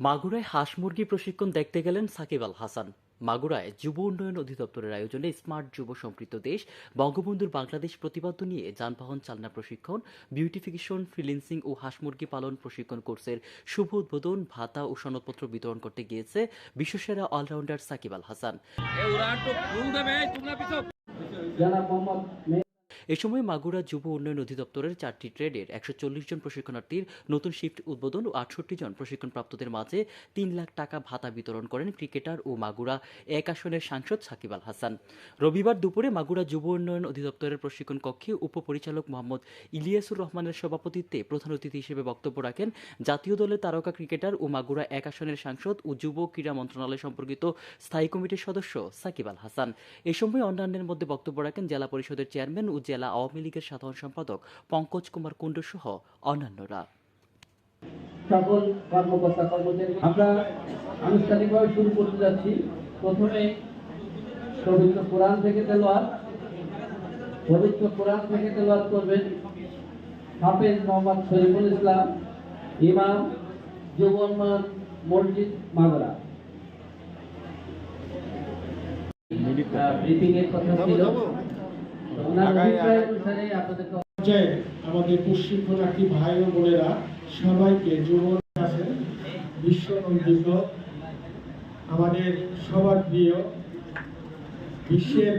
মাগুরায় হাঁস মুরগি প্রশিক্ষণ দেখতে গেলেন সাকিব আল হাসান। মাগুরায় যুব উন্নয়ন অধিদপ্তরের আয়োজনে স্মার্ট যুব সম্পৃক্ত দেশ বঙ্গবন্ধুর বাংলাদেশ প্রতিপাদ্য নিয়ে যানবাহন চালনা প্রশিক্ষণ, বিউটিফিকেশন, ফ্রিল্যান্সিং ও হাঁস মুরগি পালন প্রশিক্ষণ কোর্সের শুভ উদ্বোধন, ভাতা ও সনদপত্র বিতরণ করতে গিয়েছে বিশ্বসেরা অলরাউন্ডার সাকিব আল হাসান। এ সময় মাগুরা যুব উন্নয়ন অধিদপ্তরের 4টি ট্রেডের 140 জন প্রশিক্ষণার্থীর নতুন শিফট উদ্বোধন ও 68 জন প্রশিক্ষণপ্রাপ্তদের মাঝে 3 লাখ টাকা ভাতা বিতরণ করেন ক্রিকেটার ও মাগুরা 1 আসনের সাংসদ সাকিব আল হাসান। রবিবার দুপুরে মাগুরা যুব উন্নয়ন অধিদপ্তরের প্রশিক্ষণ কক্ষে উপপরিচালক মোহাম্মদ ইলিয়াসুর রহমানের সভাপতিত্বে প্রধান অতিথি হিসেবে বক্তব্য রাখেন জাতীয় দলের তারকা ক্রিকেটার ও মাগুরা 1 আসনের সাংসদ ও যুব ক্রীড়া মন্ত্রণালয় সম্পর্কিত স্থায়ী কমিটির সদস্য সাকিব আল হাসান। এ সময় অন্যান্যের মধ্যে বক্তব্য রাখেন জেলা পরিষদের চেয়ারম্যান ও জেলা আওয়ামী লীগের সাধারণ সম্পাদক পঙ্কজ কুমার কুণ্ডু সহ অন্যান্যরা। সকল কর্মকর্তা কর্মচারী আমরা আনুষ্ঠানিকভাবে শুরু করতে যাচ্ছি। প্রথমে পবিত্র কোরআন থেকে তেলাওয়াত করবেন হাফেজ মোহাম্মদ শরীফুল ইসলাম, ইমাম, যুব উন্নয়ন মসজিদ মাগুরা। ব্রিফিং এর কথা ছিল আমাদের প্রশিক্ষণার্থী ভাই ও বোনেরা সবাইকে যুবক আছে বিশ্বনন্দিত আমাদের সবার প্রিয় বিশ্বের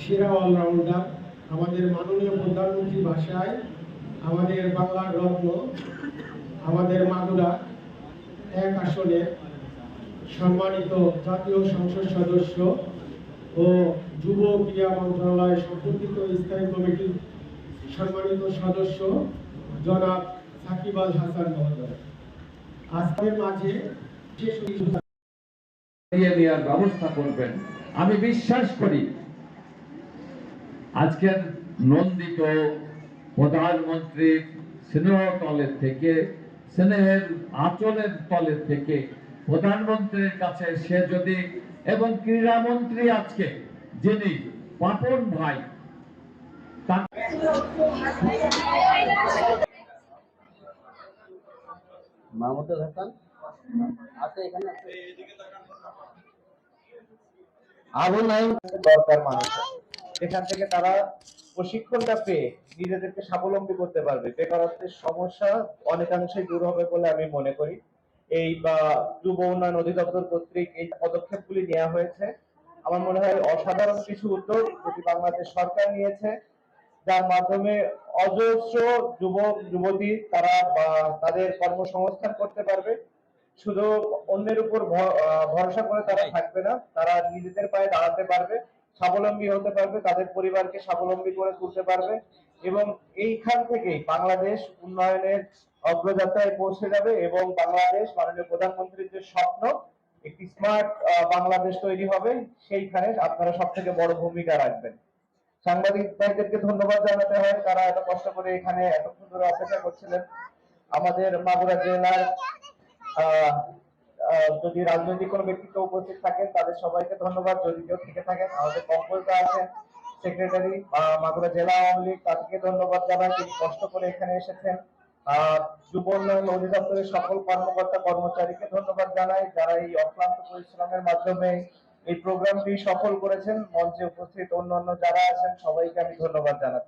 সেরা অলরাউন্ডার আমাদের মাননীয় প্রধানমন্ত্রী ভাষায় আমাদের বাংলার রত্ন আমাদের মাগুরা 1 আসনে সম্মানিত জাতীয় সংসদ সদস্য ও যুব ক্রীড়া মন্ত্রণালয় সম্পর্কিত স্থায়ী কমিটির সম্মানিত সদস্য জনাব সাকিব আল হাসান মহোদয় আজকের মাঝে নেওয়ার ব্যবস্থা করবেন। আমি বিশ্বাস করি আজকের নন্দিত প্রধানমন্ত্রীর স্নেহের আঁচলের তলের থেকে প্রধানমন্ত্রীর কাছে সে যদি এবং ক্রীড়ামন্ত্রী আজকে যিনি পাপন ভাই মাহমুদুল হাসান আছে এখানে দরকার মানুষের এখান থেকে তারা প্রশিক্ষণটা পেয়ে নিজেদেরকে স্বাবলম্বী করতে পারবে। বেকারত্বের সমস্যা অনেকাংশেই দূর হবে বলে আমি মনে করি। এই যুব উন্নয়ন অধিদপ্তর কর্তৃক এই পদক্ষেপগুলি নেওয়া হয়েছে আমার মনে হয় অসাধারণ কিছু উদ্যোগ যেটি বাংলাদেশ সরকার নিয়েছে, যার মাধ্যমে অজস্র যুবক যুবতী তারা তাদের কর্মসংস্থান করতে পারবে। শুধু অন্যের উপর ভরসা করে তারা থাকবে না, তারা নিজেদের পায়ে দাঁড়াতে পারবে, স্বাবলম্বী হতে পারবে, তাদের পরিবারকে স্বাবলম্বী করে তুলতে পারবে এবং এইখান থেকেই বাংলাদেশ উন্নয়নের অগ্রযাত্রায় পৌঁছে যাবে এবং বাংলাদেশ মাননীয় প্রধানমন্ত্রীর যে স্বপ্ন একটি স্মার্ট বাংলাদেশ তৈরি হবে, সেইখানে আপনারা সব থেকে বড় ভূমিকা রাখবেন। সাংবাদিক ভাইদেরকে ধন্যবাদ জানাতে হয়, তারা এত কষ্ট করে এখানে এতক্ষণ ধরে অপেক্ষা করছিলেন। আমাদের মাগুরা জেলার যদি রাজনৈতিক কোনো ব্যক্তিত্ব উপস্থিত থাকেন তাদের সবাইকে ধন্যবাদ। যদি কেউ থেকে থাকেন আমাদের কম্পোজটা আছেন সেক্রেটারি মাগুরা জেলা আওয়ামী লীগ, তাদেরকে ধন্যবাদ জানাই, তিনি কষ্ট করে এখানে এসেছেন। যুব উন্নয়ন অধিদপ্তরের সকল কর্মকর্তা কর্মচারীকে ধন্যবাদ জানাই যারা এই অক্লান্ত পরিশ্রমের মাধ্যমে এই প্রোগ্রামটি সফল করেছেন। মঞ্চে উপস্থিত অন্যান্য যারা আছেন সবাইকে আমি ধন্যবাদ জানাচ্ছি।